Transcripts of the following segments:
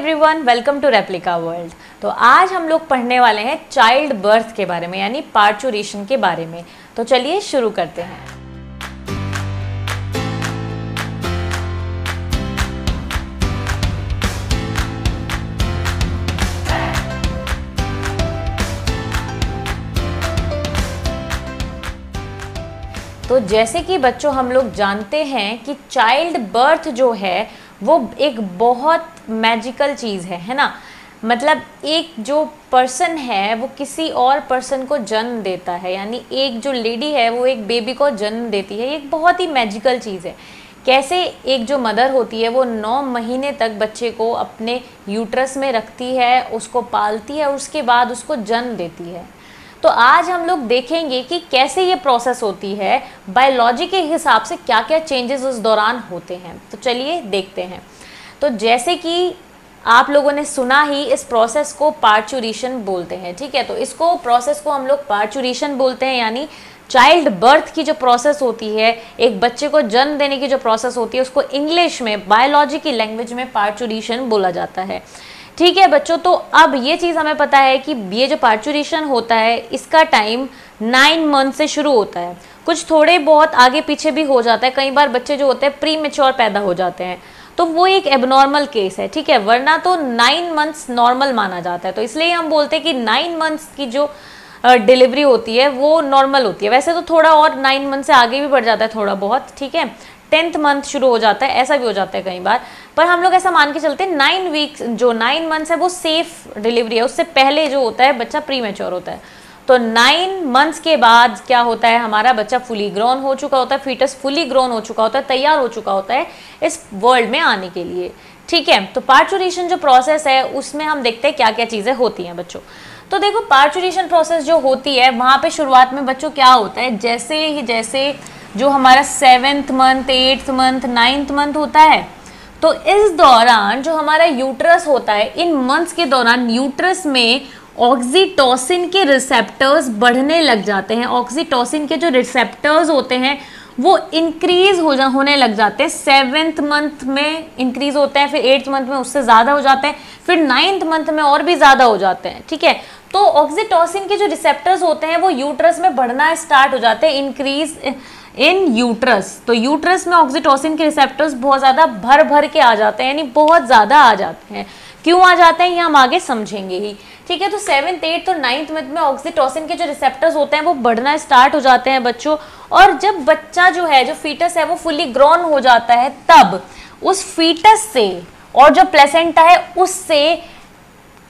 Everyone, welcome to replica world. तो आज हम लोग पढ़ने वाले हैं चाइल्ड बर्थ के बारे में, यानी पार्चुरेशन के बारे में। तो चलिए शुरू करते हैं। तो जैसे कि बच्चों हम लोग जानते हैं कि चाइल्ड बर्थ जो है वो एक बहुत मैजिकल चीज़ है ना। मतलब एक जो पर्सन है वो किसी और पर्सन को जन्म देता है, यानी एक जो लेडी है वो एक बेबी को जन्म देती है। ये एक बहुत ही मैजिकल चीज़ है। कैसे एक जो मदर होती है वो 9 महीने तक बच्चे को अपने यूट्रस में रखती है, उसको पालती है, उसके बाद उसको जन्म देती है। तो आज हम लोग देखेंगे कि कैसे ये प्रोसेस होती है, बायोलॉजी के हिसाब से क्या क्या चेंजेस उस दौरान होते हैं। तो चलिए देखते हैं। तो जैसे कि आप लोगों ने सुना ही, इस प्रोसेस को पार्चुरेशन बोलते हैं, ठीक है। तो इसको प्रोसेस को हम लोग पार्चुरेशन बोलते हैं, यानी चाइल्ड बर्थ की जो प्रोसेस होती है, एक बच्चे को जन्म देने की जो प्रोसेस होती है, उसको इंग्लिश में बायोलॉजी की लैंग्वेज में पार्चुरेशन बोला जाता है, ठीक है बच्चों। तो अब ये चीज़ हमें पता है कि ये जो पार्चुरेशन होता है इसका टाइम 9 मंथ से शुरू होता है। कुछ थोड़े बहुत आगे पीछे भी हो जाता है। कई बार बच्चे जो होते हैं प्री मेच्योर पैदा हो जाते हैं, तो वो एक एबनॉर्मल केस है, ठीक है। वरना तो 9 मंथ्स नॉर्मल माना जाता है। तो इसलिए हम बोलते हैं कि 9 मंथ्स की जो डिलीवरी होती है वो नॉर्मल होती है। वैसे तो थोड़ा और 9 मंथ से आगे भी बढ़ जाता है थोड़ा बहुत, ठीक है। 10th मंथ शुरू हो जाता है, ऐसा भी हो जाता है कई बार। पर हम लोग ऐसा मान के चलते हैं 9 वीक्स, जो 9 मंथ्स है वो सेफ डिलीवरी है। उससे पहले जो होता है बच्चा प्री मैच्योर होता है। तो 9 मंथ्स के बाद क्या होता है, हमारा बच्चा फुली ग्रोन हो चुका होता है, फीटस फुली ग्रोन हो चुका होता है, तैयार हो चुका होता है इस वर्ल्ड में आने के लिए, ठीक है। तो पार्चुरेशन जो प्रोसेस है उसमें हम देखते हैं क्या क्या चीज़ें होती हैं बच्चों। तो देखो, पार्चुरेशन प्रोसेस जो होती है वहाँ पे शुरुआत में बच्चों क्या होता है, जैसे जो हमारा 7th month, 8th month, 9th month होता है, तो इस दौरान जो हमारा यूट्रस होता है, इन मंथ्स के दौरान यूट्रस में ऑक्सीटोसिन के रिसेप्टर्स बढ़ने लग जाते हैं। ऑक्सीटोसिन के जो रिसेप्टर्स होते हैं वो इंक्रीज होने लग जाते हैं। 7th मंथ में इंक्रीज होते हैं, फिर 8th मंथ में उससे ज़्यादा हो जाते हैं, फिर 9th मंथ में और भी ज़्यादा हो जाते हैं, ठीक है। तो ऑक्सीटोसिन के जो रिसेप्टर्स होते हैं वो यूट्रस में बढ़ना स्टार्ट हो जाते हैं, इंक्रीज इन यूट्रस। तो यूट्रस में ऑक्सीटोसिन के रिसेप्टर्स बहुत ज़्यादा भर के आ जाते हैं, यानी बहुत ज़्यादा आ जाते हैं। क्यों आ जाते हैं ये हम आगे समझेंगे ही, ठीक है। तो 7th, 8th और 9th मंथ में ऑक्सीटोसिन के जो रिसेप्टर्स होते हैं वो बढ़ना स्टार्ट हो जाते हैं बच्चों। और जब बच्चा जो है, जो फीटस है, वो फुली ग्रोन हो जाता है, तब उस फीटस से और जो प्लेसेंटा है उससे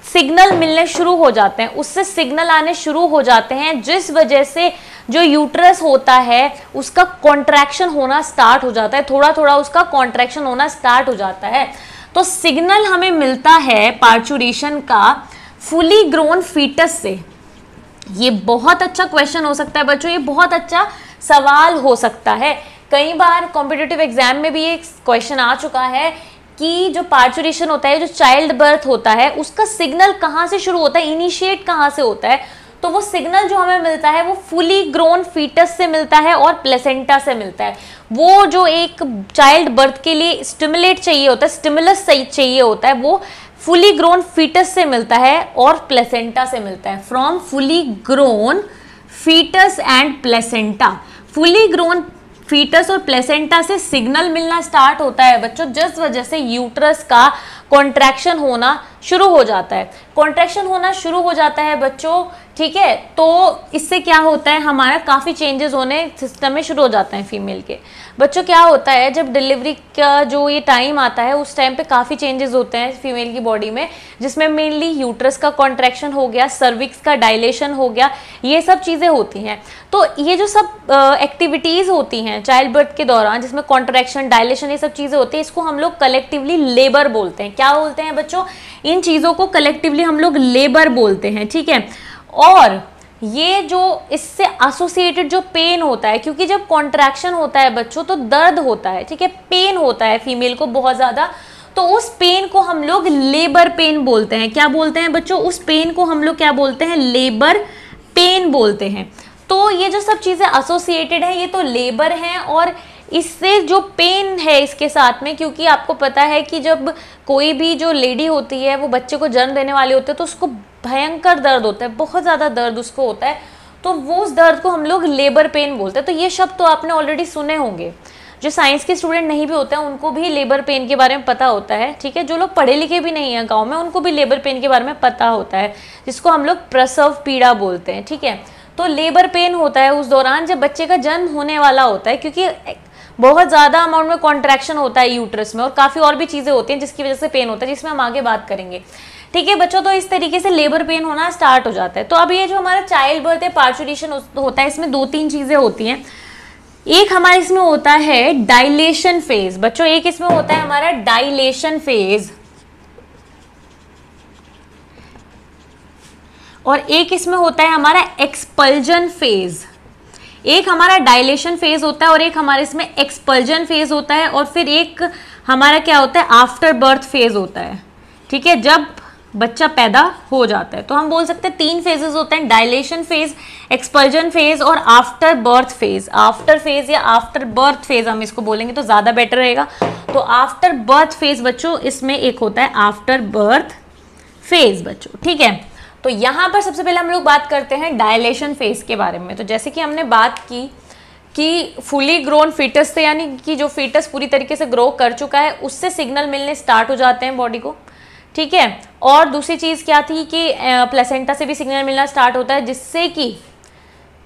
सिग्नल मिलने शुरू हो जाते हैं, उससे सिग्नल आने शुरू हो जाते हैं, जिस वजह से जो यूट्रस होता है उसका कॉन्ट्रैक्शन होना स्टार्ट हो जाता है। थोड़ा थोड़ा उसका कॉन्ट्रैक्शन होना स्टार्ट हो जाता है। तो सिग्नल हमें मिलता है पार्चुरेशन का फुली ग्रोन फीटस से। ये बहुत अच्छा क्वेश्चन हो सकता है बच्चों, ये बहुत अच्छा सवाल हो सकता है। कई बार कॉम्पिटिटिव एग्जाम में भी ये क्वेश्चन आ चुका है कि जो पार्चुरेशन होता है, जो चाइल्ड बर्थ होता है, उसका सिग्नल कहाँ से शुरू होता है, इनिशिएट कहाँ से होता है। तो वो सिग्नल जो हमें मिलता है वो फुली ग्रोन फीटस से मिलता है और प्लेसेंटा से मिलता है। वो जो एक चाइल्ड बर्थ के लिए स्टिमुलेट चाहिए होता है, स्टिमुलस चाहिए होता है, वो फुली ग्रोन फीटस से मिलता है और प्लेसेंटा से मिलता है। From fully grown fetus and placenta. Fully grown fetus और प्लेसेंटा से सिग्नल मिलना स्टार्ट होता है बच्चों, जिस वजह से यूट्रस का कॉन्ट्रैक्शन होना शुरू हो जाता है। कॉन्ट्रैक्शन होना शुरू हो जाता है बच्चों, ठीक है। तो इससे क्या होता है, हमारा काफ़ी चेंजेस होने सिस्टम में शुरू हो जाते हैं फीमेल के। बच्चों क्या होता है, जब डिलीवरी का जो ये टाइम आता है उस टाइम पे काफ़ी चेंजेस होते हैं फीमेल की बॉडी में, जिसमें मेनली यूट्रस का कॉन्ट्रैक्शन हो गया, सर्विक्स का डायलेशन हो गया, ये सब चीज़ें होती हैं। तो ये जो सब एक्टिविटीज़ होती हैं चाइल्ड बर्थ के दौरान, जिसमें कॉन्ट्रैक्शन, डायलेशन, ये सब चीज़ें होती हैं, इसको हम लोग कलेक्टिवली लेबर बोलते हैं। क्या बोलते हैं बच्चों, इन चीज़ों को कलेक्टिवली हम लोग लेबर बोलते हैं, ठीक है। और ये जो इससे एसोसिएटेड जो पेन होता है, क्योंकि जब कॉन्ट्रैक्शन होता है बच्चों तो दर्द होता है, ठीक है, पेन होता है फीमेल को बहुत ज़्यादा, तो उस पेन को हम लोग लेबर पेन बोलते हैं। क्या बोलते हैं बच्चों, उस पेन को हम लोग क्या बोलते हैं, लेबर पेन बोलते हैं। तो ये जो सब चीज़ें एसोसिएटेड हैं ये तो लेबर हैं, और इससे जो पेन है इसके साथ में, क्योंकि आपको पता है कि जब कोई भी जो लेडी होती है वो बच्चे को जन्म देने वाली होती है तो उसको भयंकर दर्द होता है, बहुत ज़्यादा दर्द उसको होता है, तो वो उस दर्द को हम लोग लेबर पेन बोलते हैं। तो ये शब्द तो आपने ऑलरेडी सुने होंगे, जो साइंस के स्टूडेंट नहीं भी होते हैं उनको भी लेबर पेन के बारे में पता होता है, ठीक है। जो लोग पढ़े लिखे भी नहीं हैं गांव में उनको भी लेबर पेन के बारे में पता होता है, जिसको हम लोग प्रसव पीड़ा बोलते हैं, ठीक है। तो लेबर पेन होता है उस दौरान जब बच्चे का जन्म होने वाला होता है, क्योंकि बहुत ज़्यादा अमाउंट में कॉन्ट्रैक्शन होता है यूट्रस में, और काफ़ी और भी चीज़ें होती हैं जिसकी वजह से पेन होता है, जिसमें हम आगे बात करेंगे, ठीक है बच्चों। तो इस तरीके से लेबर पेन होना स्टार्ट हो जाता है। तो अब ये जो हमारा चाइल्ड बर्थ या पार्चुरेशन होता है, इसमें 2-3 चीज़ें होती हैं। एक हमारे इसमें होता है डायलेशन फेज बच्चों, एक इसमें होता है हमारा डायलेशन फेज, और एक इसमें होता है हमारा एक्सपल्जन फेज। एक हमारा डायलेशन फेज होता है और एक हमारे इसमें एक्सपल्जन फेज होता है, और फिर एक हमारा क्या होता है आफ्टर बर्थ फेज होता है, ठीक है, जब बच्चा पैदा हो जाता है। तो हम बोल सकते हैं 3 फेजेस होते हैं, डायलेशन फेज, एक्सपल्जन फेज और after birth phase. After phase या आफ्टर बर्थ फेज हम इसको बोलेंगे तो ज़्यादा बेटर रहेगा। तो आफ्टर बर्थ फेज बच्चों, इसमें एक होता है आफ्टर बर्थ फेज बच्चों, ठीक है। तो यहाँ पर सबसे पहले हम लोग बात करते हैं डायलेशन फेज के बारे में। तो जैसे कि हमने बात की कि फुली ग्रोन फीटस से, यानी कि जो फीटस पूरी तरीके से ग्रो कर चुका है उससे सिग्नल मिलने स्टार्ट हो जाते हैं बॉडी को, ठीक है। और दूसरी चीज़ क्या थी कि प्लेसेंटा से भी सिग्नल मिलना स्टार्ट होता है, जिससे कि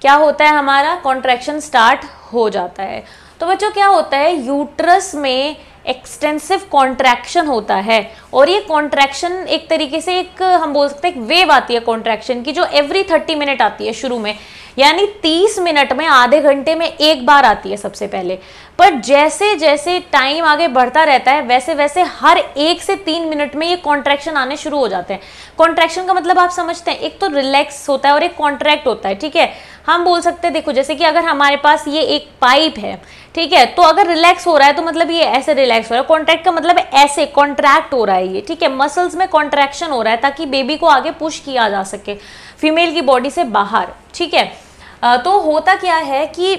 क्या होता है हमारा कॉन्ट्रैक्शन स्टार्ट हो जाता है। तो बच्चों क्या होता है, यूट्रस में एक्सटेंसिव कॉन्ट्रैक्शन होता है, और ये कॉन्ट्रैक्शन एक तरीके से एक हम बोल सकते हैं एक वेव आती है कॉन्ट्रैक्शन की, जो एवरी 30 मिनट आती है शुरू में, यानी 30 मिनट में, आधे घंटे में एक बार आती है सबसे पहले। पर जैसे जैसे टाइम आगे बढ़ता रहता है वैसे वैसे हर 1 से 3 मिनट में ये कॉन्ट्रैक्शन आने शुरू हो जाते हैं। कॉन्ट्रैक्शन का मतलब आप समझते हैं, एक तो रिलैक्स होता है और एक कॉन्ट्रैक्ट होता है, ठीक है। हम बोल सकते हैं देखो, जैसे कि अगर हमारे पास ये एक पाइप है, ठीक है, तो अगर रिलैक्स हो रहा है तो मतलब ये ऐसे रिलैक्स हो रहा है, कॉन्ट्रैक्ट का मतलब ऐसे कॉन्ट्रैक्ट हो रहा है ये, ठीक है, मसल्स में कॉन्ट्रैक्शन हो रहा है ताकि बेबी को आगे पुश किया जा सके फीमेल की बॉडी से बाहर, ठीक है। तो होता क्या है कि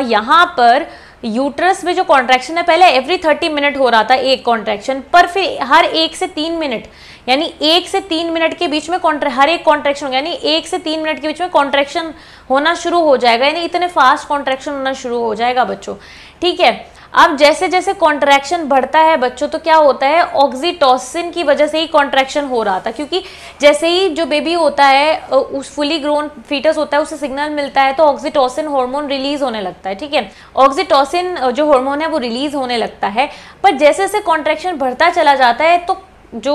यहाँ पर यूट्रस में जो कॉन्ट्रैक्शन है, पहले एवरी 30 मिनट हो रहा था एक कॉन्ट्रैक्शन, पर फिर हर 1 से 3 मिनट, यानी 1 से 3 मिनट के बीच में हर एक कॉन्ट्रैक्शन, यानी 1 से 3 मिनट के बीच में कॉन्ट्रैक्शन होना शुरू हो जाएगा, यानी इतने फास्ट कॉन्ट्रैक्शन होना शुरू हो जाएगा बच्चों, ठीक है। अब जैसे जैसे कॉन्ट्रैक्शन बढ़ता है बच्चों, तो क्या होता है, ऑक्सीटोसिन की वजह से ही कॉन्ट्रैक्शन हो रहा था, क्योंकि जैसे ही जो बेबी होता है, उस फुली ग्रोन फीटस होता है, उसे सिग्नल मिलता है तो ऑक्सीटोसिन हार्मोन रिलीज होने लगता है, ठीक है। ऑक्सीटोसिन जो हार्मोन है वो रिलीज होने लगता है, पर जैसे जैसे कॉन्ट्रैक्शन बढ़ता चला जाता है तो जो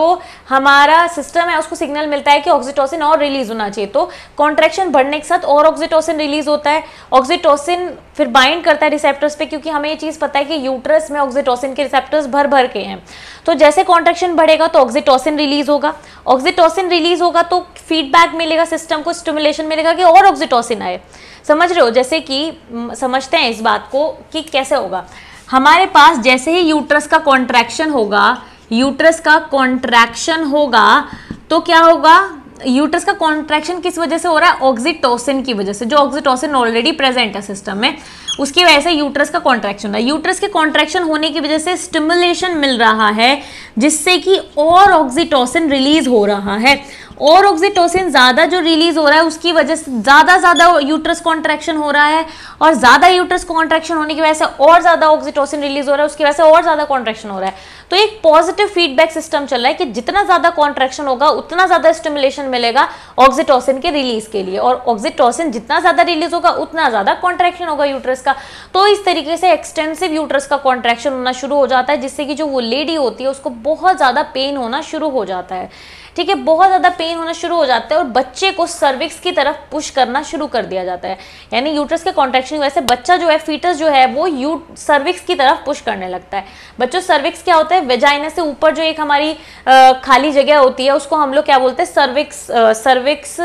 हमारा सिस्टम है उसको सिग्नल मिलता है कि ऑक्सीटोसिन और रिलीज होना चाहिए। तो कॉन्ट्रैक्शन बढ़ने के साथ और ऑक्सीटोसिन रिलीज होता है, ऑक्सीटोसिन फिर बाइंड करता है रिसेप्टर्स पे, क्योंकि हमें ये चीज़ पता है कि यूट्रस में ऑक्सीटोसिन के रिसेप्टर्स भर भर के हैं। तो जैसे कॉन्ट्रैक्शन बढ़ेगा तो ऑक्सीटोसिन रिलीज होगा, ऑक्सीटोसिन रिलीज होगा तो फीडबैक मिलेगा सिस्टम को, स्टिमुलेशन मिलेगा कि और ऑक्सीटोसिन आए। समझ रहे हो, जैसे कि समझते हैं इस बात को कि कैसे होगा। हमारे पास जैसे ही यूट्रस का कॉन्ट्रैक्शन होगा, यूट्रस का कॉन्ट्रैक्शन होगा तो क्या होगा, यूट्रस का कॉन्ट्रैक्शन किस वजह से हो रहा है, ऑक्सीटोसिन की वजह से, जो ऑक्सीटोसिन ऑलरेडी प्रेजेंट है सिस्टम में, उसकी वजह से यूट्रस का कॉन्ट्रैक्शन हो रहा है। यूट्रस के कॉन्ट्रैक्शन होने की वजह से स्टिमुलेशन मिल रहा है, जिससे कि और ऑक्सीटोसिन रिलीज हो रहा है, और ऑक्सीटोसिन ज़्यादा जो रिलीज हो रहा है उसकी वजह से ज़्यादा यूट्रस कॉन्ट्रैक्शन हो रहा है, और ज़्यादा यूट्रस कॉन्ट्रैक्शन होने की वजह से और ज़्यादा ऑक्सीटोसिन रिलीज हो रहा है, उसकी वजह से और ज़्यादा कॉन्ट्रैक्शन हो रहा है। तो एक पॉजिटिव फीडबैक सिस्टम चल रहा है कि जितना ज़्यादा कॉन्ट्रैक्शन होगा उतना ज़्यादा स्टिमुलेशन मिलेगा ऑक्सीटोसिन के रिलीज के लिए, और ऑक्सीटोसिन जितना ज़्यादा रिलीज होगा उतना ज़्यादा कॉन्ट्रैक्शन होगा यूट्रस का। तो इस तरीके से एक्सटेंसिव यूट्रस का कॉन्ट्रैक्शन होना शुरू हो जाता है, जिससे कि जो वो लेडी होती है उसको बहुत ज़्यादा पेन होना शुरू हो जाता है, ठीक है, बहुत ज़्यादा पेन होना शुरू हो जाता है, और बच्चे को सर्विक्स की तरफ पुश करना शुरू कर दिया जाता है। यानी यूट्रस के कॉन्ट्रैक्शन की वजह से बच्चा जो है, फीटस जो है, वो सर्विक्स की तरफ पुश करने लगता है। बच्चों सर्विक्स क्या होता है, वेजाइना से ऊपर जो एक हमारी खाली जगह होती है उसको हम लोग क्या बोलते हैं, सर्विक्स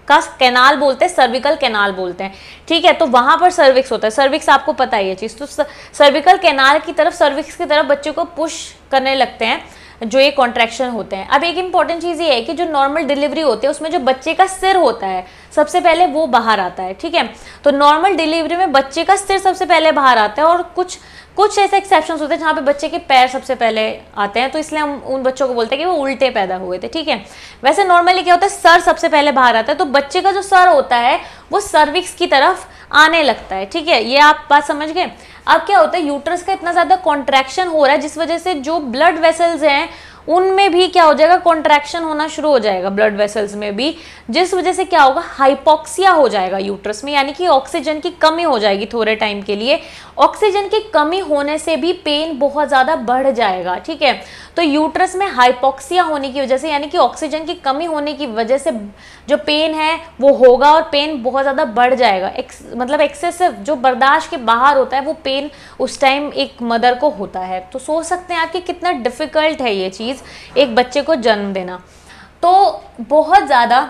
का कैनाल बोलते हैं, सर्विकल कैनाल बोलते हैं, ठीक है। तो वहां पर सर्विक्स होता है, सर्विक्स आपको पता है ये चीज़। तो सर्विकल कैनाल की तरफ, सर्विक्स की तरफ बच्चे को पुश करने लगते हैं जो ये कॉन्ट्रैक्शन होते हैं। अब एक इंपॉर्टेंट चीज़ ये है कि जो नॉर्मल डिलीवरी होती है उसमें जो बच्चे का सिर होता है सबसे पहले वो बाहर आता है, ठीक है। तो नॉर्मल डिलीवरी में बच्चे का सिर सबसे पहले बाहर आता है, और कुछ ऐसे एक्सेप्शंस होते हैं जहाँ पे बच्चे के पैर सबसे पहले आते हैं, तो इसलिए हम उन बच्चों को बोलते हैं कि वो उल्टे पैदा हुए थे, ठीक है। वैसे नॉर्मली क्या होता है, सर सबसे पहले बाहर आता है, तो बच्चे का जो सर होता है वो सर्विक्स की तरफ आने लगता है, ठीक है। ये आप बात समझ गए। अब क्या होता है, यूट्रस का इतना ज्यादा कॉन्ट्रैक्शन हो रहा है जिस वजह से जो ब्लड वेसल्स हैं उनमें भी क्या हो जाएगा, कॉन्ट्रैक्शन होना शुरू हो जाएगा ब्लड वेसल्स में भी, जिस वजह से क्या होगा, हाइपोक्सिया हो जाएगा यूट्रस में, यानी कि ऑक्सीजन की कमी हो जाएगी थोड़े टाइम के लिए। ऑक्सीजन की कमी होने से भी पेन बहुत ज़्यादा बढ़ जाएगा, ठीक है। तो यूट्रस में हाइपोक्सिया होने की वजह से, यानी कि ऑक्सीजन की कमी होने की वजह से जो पेन है वो होगा, और पेन बहुत ज़्यादा बढ़ जाएगा। मतलब एक्सेसिव जो बर्दाश्त के बाहर होता है वो पेन उस टाइम एक मदर को होता है। तो सोच सकते हैं आप कि कितना डिफ़िकल्ट है ये चीज़, एक बच्चे को जन्म देना। तो बहुत ज़्यादा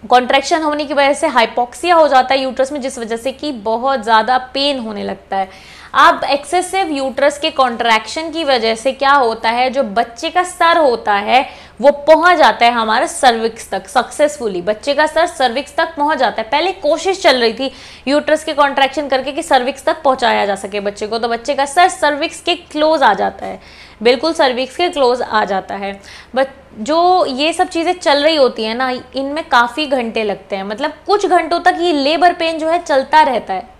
कॉन्ट्रैक्शन होने की वजह से हाइपोक्सिया हो जाता है यूट्रस में, जिस वजह से कि बहुत ज़्यादा पेन होने लगता है। अब एक्सेसिव यूट्रस के कॉन्ट्रैक्शन की वजह से क्या होता है, जो बच्चे का सर होता है वो पहुंच जाता है हमारे सर्विक्स तक सक्सेसफुली। बच्चे का सर सर्विक्स तक पहुंच जाता है। पहले कोशिश चल रही थी यूट्रस के कॉन्ट्रैक्शन करके कि सर्विक्स तक पहुंचाया जा सके बच्चे को, तो बच्चे का सर सर्विक्स के क्लोज आ जाता है, बिल्कुल सर्विक्स के क्लोज आ जाता है। बट जो ये सब चीज़ें चल रही होती है ना, इनमें काफ़ी घंटे लगते हैं, मतलब कुछ घंटों तक ये लेबर पेन जो है चलता रहता है,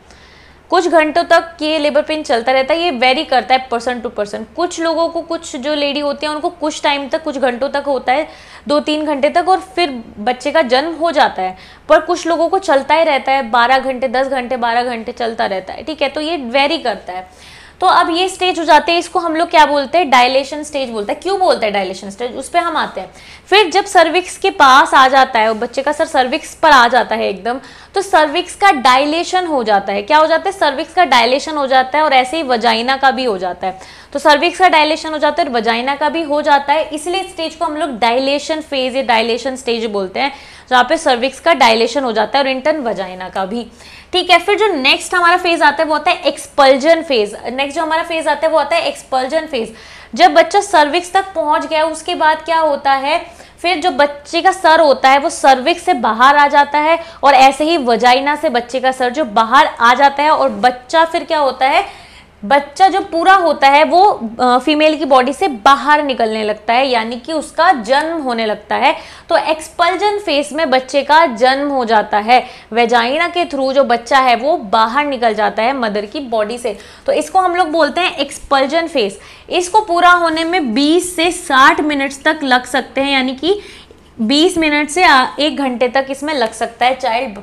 कुछ घंटों तक ये लेबर पेन चलता रहता है। ये वेरी करता है पर्सन टू पर्सन। कुछ लोगों को, कुछ जो लेडी होती है उनको कुछ टाइम तक, कुछ घंटों तक होता है, 2-3 घंटे तक, और फिर बच्चे का जन्म हो जाता है। पर कुछ लोगों को चलता ही रहता है 12 घंटे, 10 घंटे, 12 घंटे चलता रहता है, ठीक है। तो ये वेरी करता है। तो अब ये स्टेज हो जाते हैं, इसको हम लोग क्या बोलते हैं, डायलेशन स्टेज बोलते हैं। क्यों बोलते हैं डायलेशन स्टेज, उस पर हम आते हैं। फिर जब सर्विक्स के पास आ जाता है, बच्चे का सर सर्विक्स पर आ जाता है एकदम, तो सर्विक्स का डायलेशन हो जाता है। क्या हो जाता है, सर्विक्स का डायलेशन हो जाता है, और ऐसे ही वजाइना का भी हो जाता है। तो सर्विक्स का डायलेशन हो जाता है और वजाइना का भी हो जाता है, इसलिए स्टेज को हम लोग डायलेशन फेज या डायलेशन स्टेज बोलते हैं, जहाँ पे सर्विक्स का डायलेशन हो जाता है और इंटर्न वजाइना का भी, ठीक है। फिर जो नेक्स्ट हमारा फेज आता है वो होता है एक्सपल्जन फेज। नेक्स्ट जो हमारा फेज आता है वो आता है एक्सपल्जन फेज। जब बच्चा सर्विक्स तक पहुंच गया उसके बाद क्या होता है, फिर जो बच्चे का सर होता है वो सर्विक्स से बाहर आ जाता है, और ऐसे ही वजाइना से बच्चे का सर जो बाहर आ जाता है, और बच्चा फिर क्या होता है, बच्चा जो पूरा होता है वो फीमेल की बॉडी से बाहर निकलने लगता है, यानी कि उसका जन्म होने लगता है। तो एक्सपल्जन फेज में बच्चे का जन्म हो जाता है, वेजाइना के थ्रू जो बच्चा है वो बाहर निकल जाता है मदर की बॉडी से। तो इसको हम लोग बोलते हैं एक्सपल्जन फेज। इसको पूरा होने में 20 से 60 मिनट्स तक लग सकते हैं, यानी कि 20 मिनट से 1 घंटे तक इसमें लग सकता है चाइल्ड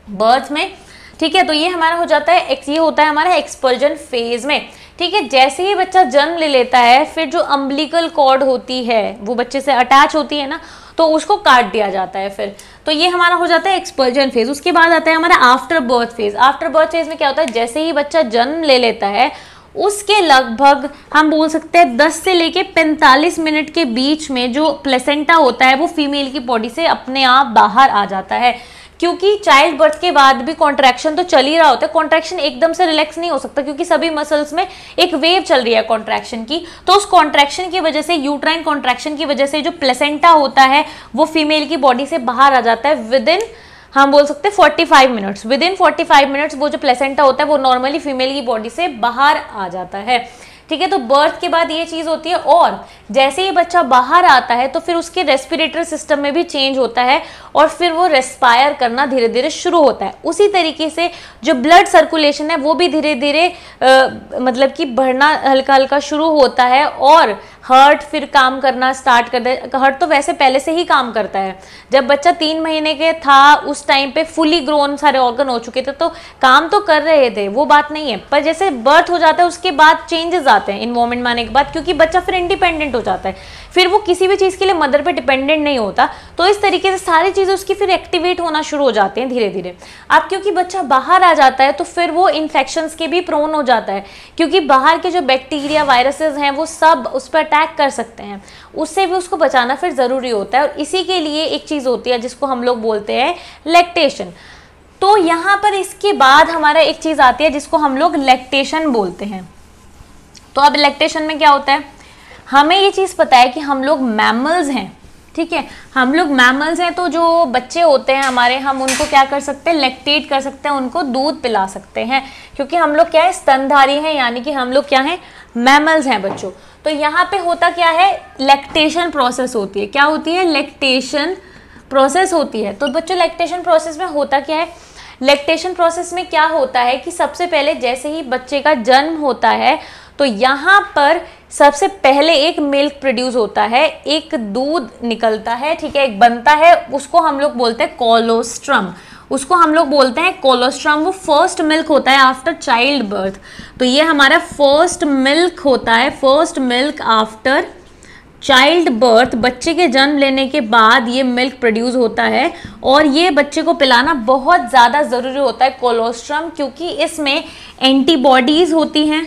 बर्थ में, ठीक है। तो ये हमारा हो जाता है, ये होता है हमारा एक्सपल्जन फेज में, ठीक है। जैसे ही बच्चा जन्म ले लेता है, फिर जो अम्बिलिकल कॉर्ड होती है वो बच्चे से अटैच होती है ना, तो उसको काट दिया जाता है फिर। तो ये हमारा हो जाता है एक्सपल्जन फेज। उसके बाद आता है हमारा after birth phase. After birth phase में क्या होता है, जैसे ही बच्चा जन्म ले लेता है उसके लगभग हम बोल सकते हैं 10 से लेके 45 मिनट के बीच में जो प्लेसेंटा होता है वो फीमेल की बॉडी से अपने आप बाहर आ जाता है। क्योंकि चाइल्ड बर्थ के बाद भी कॉन्ट्रैक्शन तो चल ही रहा होता है, कॉन्ट्रैक्शन एकदम से रिलैक्स नहीं हो सकता, क्योंकि सभी मसल्स में एक वेव चल रही है कॉन्ट्रैक्शन की। तो उस कॉन्ट्रैक्शन की वजह से, यूट्राइन कॉन्ट्रैक्शन की वजह से जो प्लेसेंटा होता है वो फीमेल की बॉडी से बाहर आ जाता है विद इन, हम बोल सकते हैं 45 मिनट्स। विद इन 45 मिनट्स वो जो प्लेसेंटा होता है वो नॉर्मली फीमेल की बॉडी से बाहर आ जाता है, ठीक है। तो बर्थ के बाद ये चीज़ होती है, और जैसे ही बच्चा बाहर आता है तो फिर उसके रेस्पिरेटरी सिस्टम में भी चेंज होता है, और फिर वो रेस्पायर करना धीरे धीरे शुरू होता है। उसी तरीके से जो ब्लड सर्कुलेशन है वो भी धीरे धीरे मतलब कि बढ़ना हल्का हल्का शुरू होता है, और हार्ट फिर काम करना स्टार्ट कर दे। हार्ट तो वैसे पहले से ही काम करता है, जब बच्चा 3 महीने के था उस टाइम पे फुली ग्रोन सारे ऑर्गन हो चुके थे, तो काम तो कर रहे थे, वो बात नहीं है। पर जैसे बर्थ हो जाता है उसके बाद चेंजेस आते हैं इन्वॉल्वमेंट में आने के बाद, क्योंकि बच्चा फिर इंडिपेंडेंट हो जाता है, फिर वो किसी भी चीज़ के लिए मदर पे डिपेंडेंट नहीं होता। तो इस तरीके से सारी चीज़ें उसकी फिर एक्टिवेट होना शुरू हो जाते हैं धीरे धीरे। अब क्योंकि बच्चा बाहर आ जाता है तो फिर वो इन्फेक्शंस के भी प्रोन हो जाता है, क्योंकि बाहर के जो बैक्टीरिया वायरसेस हैं वो सब उस पर अटैक कर सकते हैं, उससे भी उसको बचाना फिर ज़रूरी होता है। और इसी के लिए एक चीज़ होती है जिसको हम लोग बोलते हैं लैक्टेशन। तो यहाँ पर इसके बाद हमारा एक चीज़ आती है जिसको हम लोग लैक्टेशन बोलते हैं। तो अब लैक्टेशन में क्या होता है, हमें ये चीज़ पता है कि हम लोग मैमल्स हैं, ठीक है, हम लोग मैमल्स हैं, तो जो बच्चे होते हैं हमारे, हम उनको क्या कर सकते हैं, लैक्टेट कर सकते हैं, उनको दूध पिला सकते हैं, क्योंकि हम लोग क्या है, स्तनधारी हैं, यानी कि हम लोग क्या हैं, मैमल्स हैं बच्चों। तो यहाँ पे होता क्या है, लैक्टेशन प्रोसेस होती है। क्या होती है, लैक्टेशन प्रोसेस होती है। तो बच्चों लैक्टेशन प्रोसेस में होता क्या है, लैक्टेशन प्रोसेस में क्या होता है कि सबसे पहले जैसे ही बच्चे का जन्म होता है तो यहाँ पर सबसे पहले एक मिल्क प्रोड्यूस होता है, एक दूध निकलता है, ठीक है, एक बनता है, उसको हम लोग बोलते हैं कोलोस्ट्रम, उसको हम लोग बोलते हैं कोलोस्ट्रम। वो फर्स्ट मिल्क होता है आफ्टर चाइल्ड बर्थ। तो ये हमारा फर्स्ट मिल्क होता है, first milk after child birth, बच्चे के जन्म लेने के बाद ये मिल्क प्रोड्यूस होता है, और ये बच्चे को पिलाना बहुत ज़्यादा ज़रूरी होता है कोलोस्ट्रम, क्योंकि इसमें एंटीबॉडीज़ होती हैं,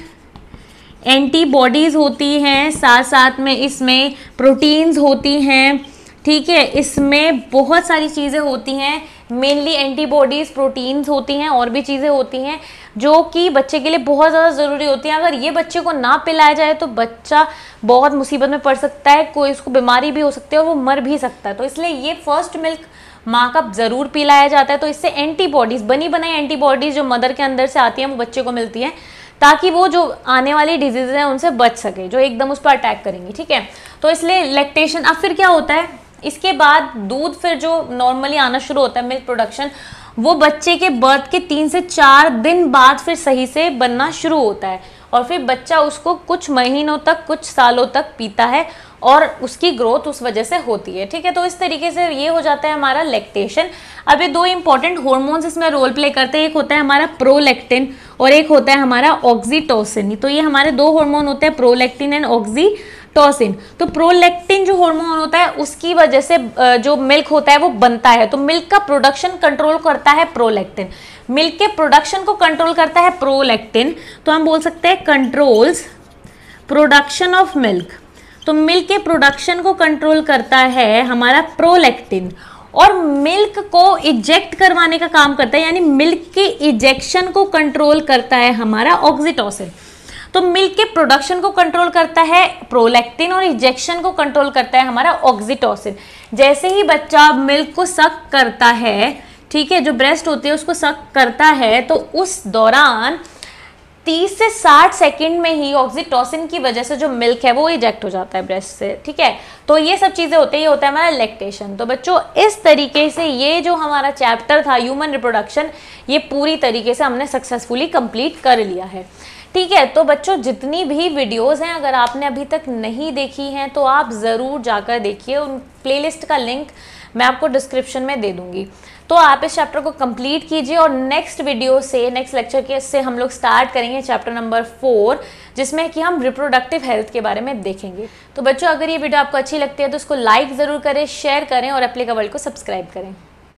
एंटीबॉडीज़ होती हैं, साथ साथ में इसमें प्रोटीन्स होती हैं, ठीक है, इसमें बहुत सारी चीज़ें होती हैं, मेनली एंटीबॉडीज़, प्रोटीन्स होती हैं, और भी चीज़ें होती हैं जो कि बच्चे के लिए बहुत ज़्यादा ज़रूरी होती हैं। अगर ये बच्चे को ना पिलाया जाए तो बच्चा बहुत मुसीबत में पड़ सकता है, कोई उसको बीमारी भी हो सकती है और वो मर भी सकता है। तो इसलिए ये फर्स्ट मिल्क माँ का ज़रूर पिलाया जाता है। तो इससे एंटीबॉडीज़, बनी बनाई एंटीबॉडीज़ जो मदर के अंदर से आती हैं वो बच्चे को मिलती हैं, ताकि वो जो आने वाली डिजीज़ हैं उनसे बच सके, जो एकदम उस पर अटैक करेंगी, ठीक है। तो इसलिए लैक्टेशन। अब फिर क्या होता है, इसके बाद दूध फिर जो नॉर्मली आना शुरू होता है, मिल्क प्रोडक्शन, वो बच्चे के बर्थ के 3 से 4 दिन बाद फिर सही से बनना शुरू होता है, और फिर बच्चा उसको कुछ महीनों तक, कुछ सालों तक पीता है, और उसकी ग्रोथ उस वजह से होती है, ठीक है। तो इस तरीके से ये हो जाता है हमारा लैक्टेशन। अब ये 2 इंपॉर्टेंट हार्मोन्स इसमें रोल प्ले करते हैं, एक होता है हमारा प्रोलैक्टिन और एक होता है हमारा ऑक्सीटोसिन। तो ये हमारे 2 हार्मोन होते हैं, प्रोलैक्टिन एंड ऑक्सीटोसिन। तो प्रोलैक्टिन जो हार्मोन होता है उसकी वजह से जो मिल्क होता है वो बनता है, तो मिल्क का प्रोडक्शन कंट्रोल करता है प्रोलैक्टिन, मिल्क के प्रोडक्शन को कंट्रोल करता है प्रोलैक्टिन। तो हम बोल सकते हैं कंट्रोल्स प्रोडक्शन ऑफ मिल्क। तो मिल्क के प्रोडक्शन को कंट्रोल करता है हमारा प्रोलैक्टिन, और मिल्क को इजेक्ट करवाने का काम करता है, यानी मिल्क के इजेक्शन को कंट्रोल करता है हमारा ऑक्सीटोसिन। तो मिल्क के प्रोडक्शन को कंट्रोल करता है प्रोलैक्टिन और इजेक्शन को कंट्रोल करता है हमारा ऑक्सीटोसिन। जैसे ही बच्चा मिल्क को सक करता है, ठीक है, जो ब्रेस्ट होती है उसको सक करता है, तो उस दौरान 30 से 60 सेकंड में ही ऑक्सीटोसिन की वजह से जो मिल्क है वो इजेक्ट हो जाता है ब्रेस्ट से, ठीक है। तो ये सब चीज़ें होती है, ये होता है हमारा लैक्टेशन। तो बच्चों इस तरीके से ये जो हमारा चैप्टर था ह्यूमन रिप्रोडक्शन, ये पूरी तरीके से हमने सक्सेसफुली कंप्लीट कर लिया है, ठीक है। तो बच्चों जितनी भी वीडियोस हैं अगर आपने अभी तक नहीं देखी हैं तो आप ज़रूर जाकर देखिए, उन प्लेलिस्ट का लिंक मैं आपको डिस्क्रिप्शन में दे दूँगी। तो आप इस चैप्टर को कंप्लीट कीजिए, और नेक्स्ट वीडियो से, नेक्स्ट लेक्चर के से हम लोग स्टार्ट करेंगे चैप्टर नंबर 4, जिसमें कि हम रिप्रोडक्टिव हेल्थ के बारे में देखेंगे। तो बच्चों अगर ये वीडियो आपको अच्छी लगती है तो उसको लाइक ज़रूर करें, शेयर करें और एप्लीकेबल को सब्सक्राइब करें।